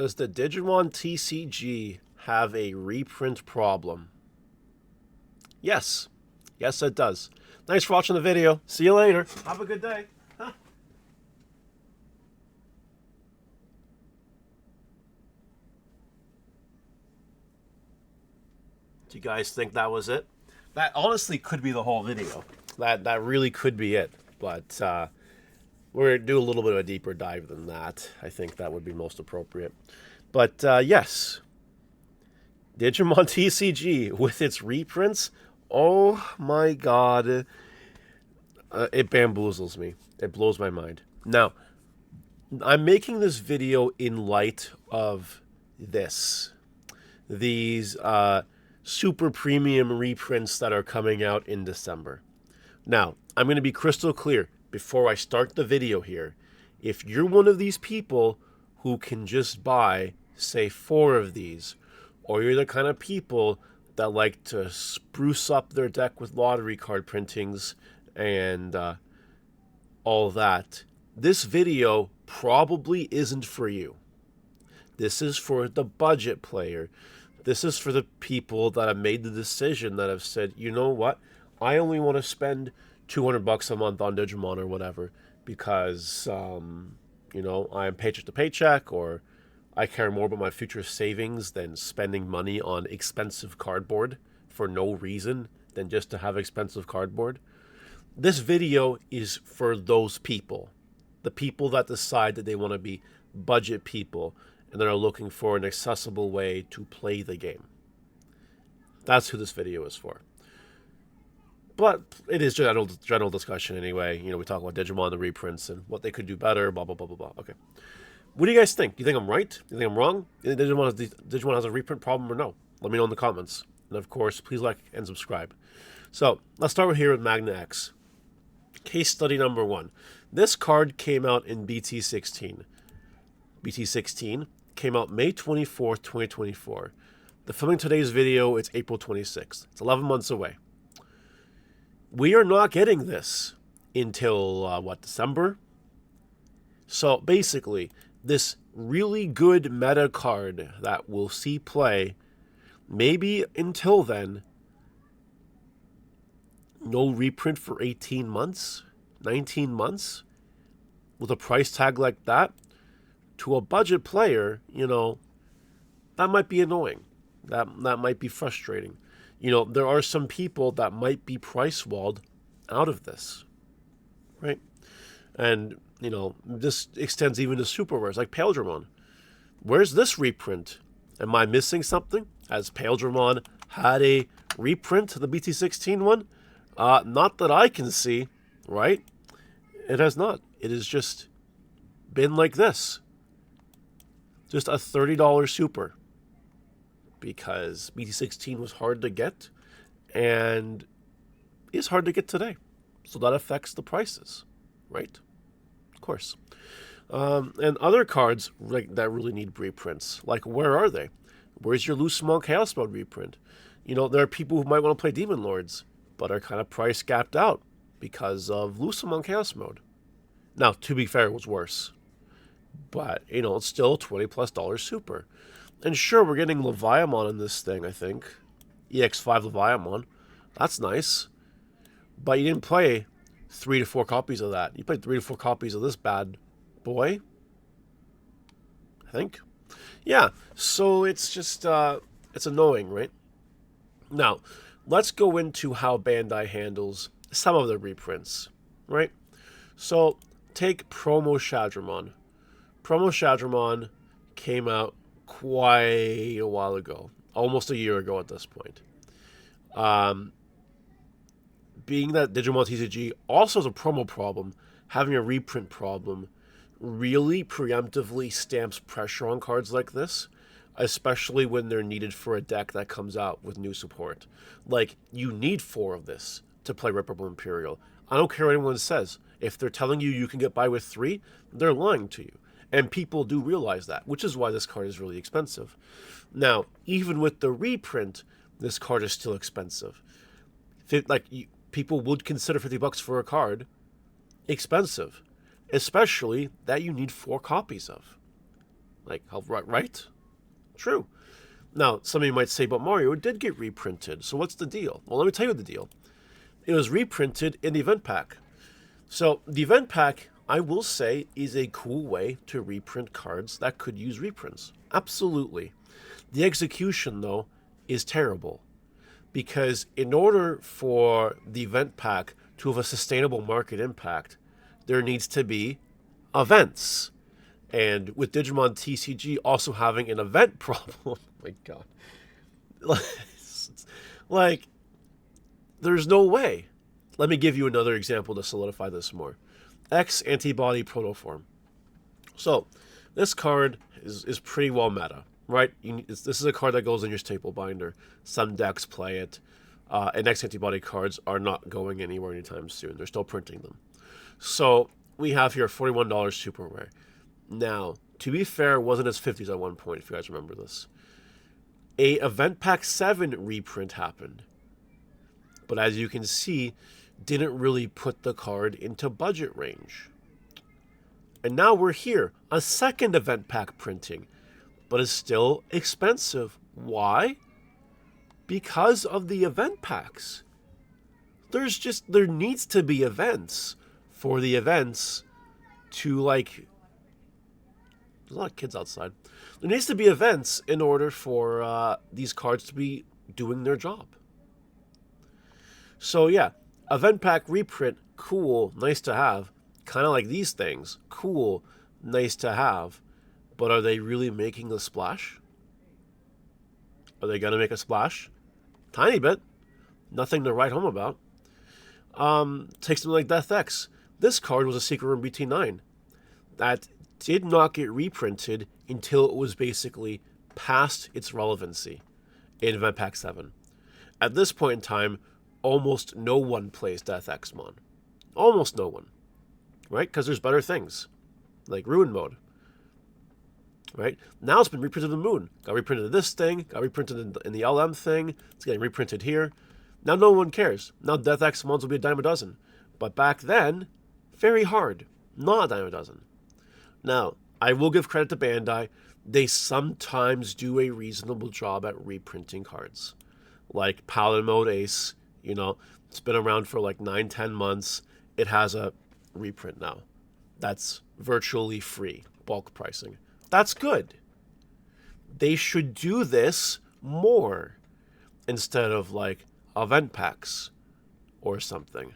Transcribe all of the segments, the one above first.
Does the Digimon TCG have a reprint problem? Yes. Yes, it does. Thanks for watching the video. See you later. Have a good day. Do you guys think that was it? That honestly could be the whole video. That really could be it. But we're going to do a little bit of a deeper dive than that. I think that would be most appropriate. But yes, Digimon TCG with its reprints. Oh my god. It bamboozles me. It blows my mind. Now, I'm making this video in light of this. These super premium reprints that are coming out in December. Now, I'm going to be crystal clear before I start the video here. If you're one of these people who can just buy, say, 4 of these, or you're the kind of people that like to spruce up their deck with lottery card printings and all that, this video probably isn't for you. This is for the budget player. This is for the people that have made the decision, that have said, you know what, I only want to spend $200 a month on Digimon or whatever because, you know, I'm paycheck to paycheck, or I care more about my future savings than spending money on expensive cardboard for no reason than just to have expensive cardboard. This video is for those people. The people that decide that they want to be budget people and that are looking for an accessible way to play the game. That's who this video is for. But it is general discussion anyway. You know, we talk about Digimon, the reprints, and what they could do better, blah, blah, blah, blah, blah. Okay. What do you guys think? Do you think I'm right? Do you think I'm wrong? Do you think Digimon has a reprint problem or no? Let me know in the comments. And of course, please like and subscribe. So, let's start here with Magna X. Case study number 1. This card came out in BT16. BT16 came out May 24th, 2024. The filming today's video, it's April 26th. It's 11 months away. We are not getting this until, December? So, basically, this really good meta card that we'll see play, maybe until then, no reprint for 18 months, 19 months, with a price tag like that, to a budget player, you know, that might be annoying. That might be frustrating. You know, there are some people that might be price walled out of this, right? And, you know, this extends even to super rares like Paildramon. Where's this reprint? Am I missing something? Has Paildramon had a reprint, the BT16 one? Not that I can see, right? It has not. It has just been like this. Just a $30 super. Because BT16 was hard to get, and is hard to get today. So that affects the prices, right? Of course. And other cards that really need reprints, like where are they? Where's your Lucemon Chaos Mode reprint? You know, there are people who might want to play Demon Lords, but are kind of price gapped out because of Lucemon Chaos Mode. Now, to be fair, it was worse. But, you know, it's still $20+ super. And sure, we're getting Leviamon in this thing, I think. EX5 Leviamon. That's nice. But you didn't play 3 to 4 copies of that. You played 3 to 4 copies of this bad boy, I think. Yeah, so it's just, it's annoying, right? Now, let's go into how Bandai handles some of their reprints, right? So, take Promo Shadramon. Promo Shadramon came out quite a while ago, almost a year ago at this point. Being that Digimon TCG also has a promo problem, having a reprint problem really preemptively stamps pressure on cards like this, especially when they're needed for a deck that comes out with new support. Like, you need 4 of this to play Ripple Imperial. I don't care what anyone says. If they're telling you you can get by with 3, they're lying to you. And people do realize that, which is why this card is really expensive. Now, even with the reprint, this card is still expensive. Like, people would consider $50 for a card expensive, especially that you need 4 copies of. Like, right? True. Now, some of you might say, but Mario, it did get reprinted. So what's the deal? Well, let me tell you the deal. It was reprinted in the event pack. So the event pack, I will say, is a cool way to reprint cards that could use reprints. Absolutely. The execution, though, is terrible. Because in order for the event pack to have a sustainable market impact, there needs to be events. And with Digimon TCG also having an event problem, oh my god. Like, there's no way. Let me give you another example to solidify this more. X Antibody Protoform. So, this card is pretty well meta, right? This is a card that goes in your staple binder. Some decks play it. And X Antibody cards are not going anywhere anytime soon. They're still printing them. So, we have here $41 super rare. Now, to be fair, it wasn't as 50s at one point, if you guys remember this. A Event Pack 7 reprint happened. But as you can see, didn't really put the card into budget range. And now we're here, a second event pack printing, but it's still expensive. Why? Because of the event packs. There needs to be events for the events to, like, there's a lot of kids outside. There needs to be events in order for these cards to be doing their job. So yeah, event pack reprint, cool, nice to have. Kind of like these things, cool, nice to have. But are they really making a splash? Are they going to make a splash? Tiny bit. Nothing to write home about. Take something like Death X. This card was a Secret Room BT9 that did not get reprinted until it was basically past its relevancy in Event Pack 7. At this point in time, almost no one plays Death X Mon. Almost no one. Right? Because there's better things. Like Ruin Mode. Right? Now it's been reprinted in the Moon. Got reprinted in this thing. Got reprinted in the LM thing. It's getting reprinted here. Now no one cares. Now Death X Mons will be a dime a dozen. But back then, very hard. Not a dime a dozen. Now, I will give credit to Bandai. They sometimes do a reasonable job at reprinting cards. Like Paladin Mode Ace. You know, it's been around for like 9-10 months. It has a reprint now. That's virtually free. Bulk pricing. That's good. They should do this more instead of like event packs or something.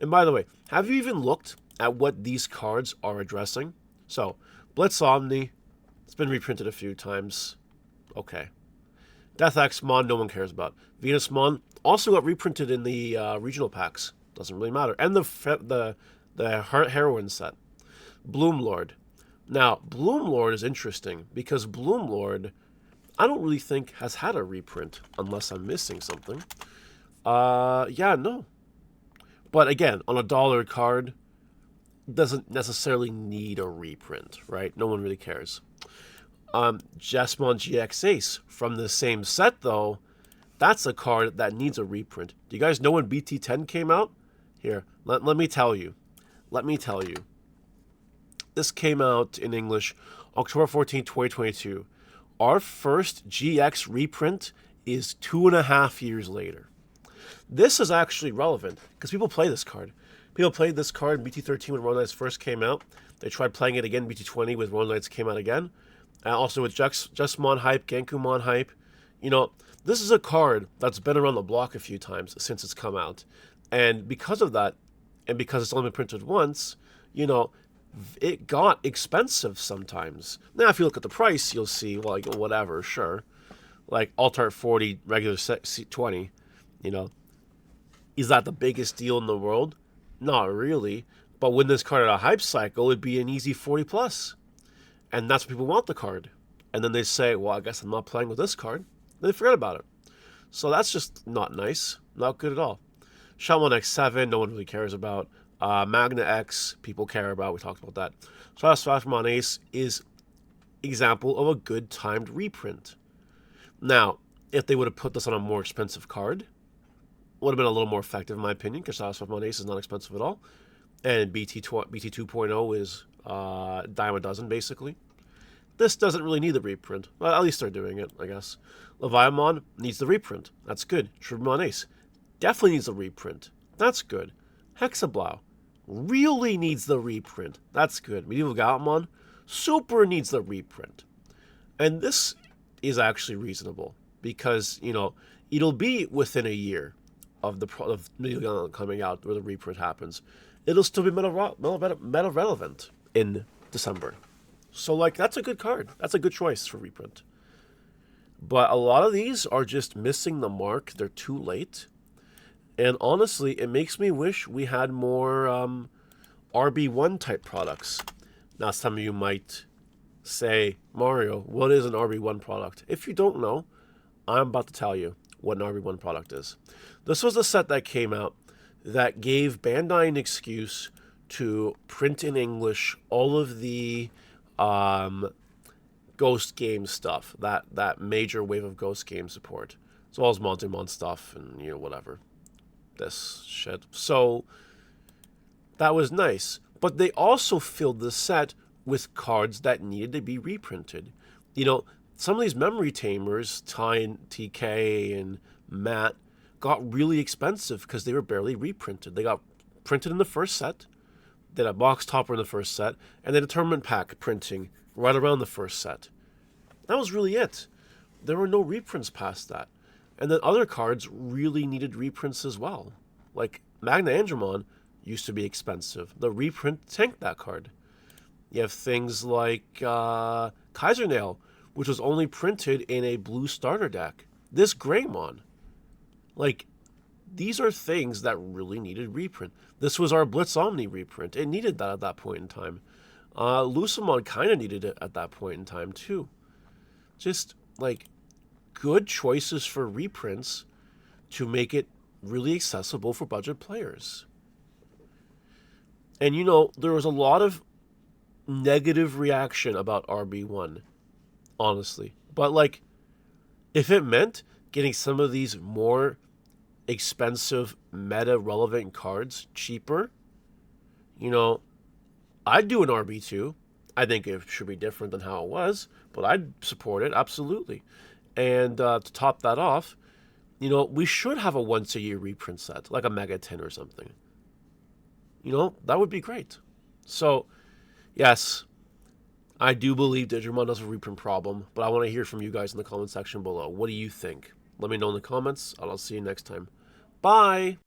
And by the way, have you even looked at what these cards are addressing? So, Blitz Omni, it's been reprinted a few times. Okay. Death X Mon, no one cares about. Venus Mon also got reprinted in the regional packs. Doesn't really matter. And the Heroine set. Bloom Lord. Now, Bloom Lord is interesting because Bloom Lord, I don't really think has had a reprint unless I'm missing something. Yeah, no. But again, on a dollar card, doesn't necessarily need a reprint, right? No one really cares. Jesmon GX Ace from the same set, though, that's a card that needs a reprint. Do you guys know when BT10 came out? Here, let me tell you. Let me tell you. This came out in English October 14, 2022. Our first GX reprint is 2.5 years later. This is actually relevant because people play this card. People played this card in BT13 when Royal Knights first came out. They tried playing it again in BT20 when Royal Knights came out again. Also with Jesmon hype, Genkumon hype. You know, this is a card that's been around the block a few times since it's come out. And because of that, and because it's only been printed once, you know, it got expensive sometimes. Now, if you look at the price, you'll see, well, like, whatever, sure. Like, Alt-Art 40, regular 20, you know. Is that the biggest deal in the world? Not really. But when this card had a hype cycle, it'd be an easy 40 plus. And that's what people want the card. And then they say, well, I guess I'm not playing with this card. Then they forget about it. So that's just not nice. Not good at all. Shaman X7, no one really cares about. Magna X, people care about. We talked about that. So Digimon Ace is example of a good timed reprint. Now, if they would have put this on a more expensive card, would have been a little more effective in my opinion, because Digimon Ace is not expensive at all. And BT 2.0 is dime a dozen, basically. This doesn't really need the reprint. Well, at least they're doing it, I guess. Leviamon needs the reprint. That's good. Shrubmon Ace definitely needs the reprint. That's good. Hexablow really needs the reprint. That's good. Medieval Galamon super needs the reprint. And this is actually reasonable because, you know, it'll be within a year of Medieval Galamon coming out where the reprint happens. It'll still be meta relevant in December. So, like, that's a good card. That's a good choice for reprint. But a lot of these are just missing the mark. They're too late. And honestly, it makes me wish we had more RB1 type products. Now, some of you might say, Mario, what is an RB1 product? If you don't know, I'm about to tell you what an RB1 product is. This was a set that came out that gave Bandai an excuse to print in English all of the Ghost game stuff, that major wave of Ghost game support, as well as Montemon stuff and, you know, whatever, this shit. So that was nice. But they also filled the set with cards that needed to be reprinted. You know, some of these memory tamers, Ty and TK and Matt, got really expensive because they were barely reprinted. They got printed in the first set, they had a box topper in the first set, and then a tournament pack printing right around the first set. That was really it. There were no reprints past that. And then other cards really needed reprints as well. Like Magna X used to be expensive. The reprint tanked that card. You have things like Kaiser Nail, which was only printed in a blue starter deck. This Greymon. Like, these are things that really needed reprint. This was our Blitz Omni reprint. It needed that at that point in time. Lucamon kind of needed it at that point in time, too. Just, like, good choices for reprints to make it really accessible for budget players. And, you know, there was a lot of negative reaction about RB1, honestly. But, like, if it meant getting some of these more expensive meta-relevant cards cheaper, you know, I'd do an RB2. I think it should be different than how it was, but I'd support it, absolutely. And to top that off, you know, we should have a once-a-year reprint set, like a Mega 10 or something. You know, that would be great. So, yes, I do believe Digimon has a reprint problem, but I want to hear from you guys in the comment section below. What do you think? Let me know in the comments, and I'll see you next time. Bye!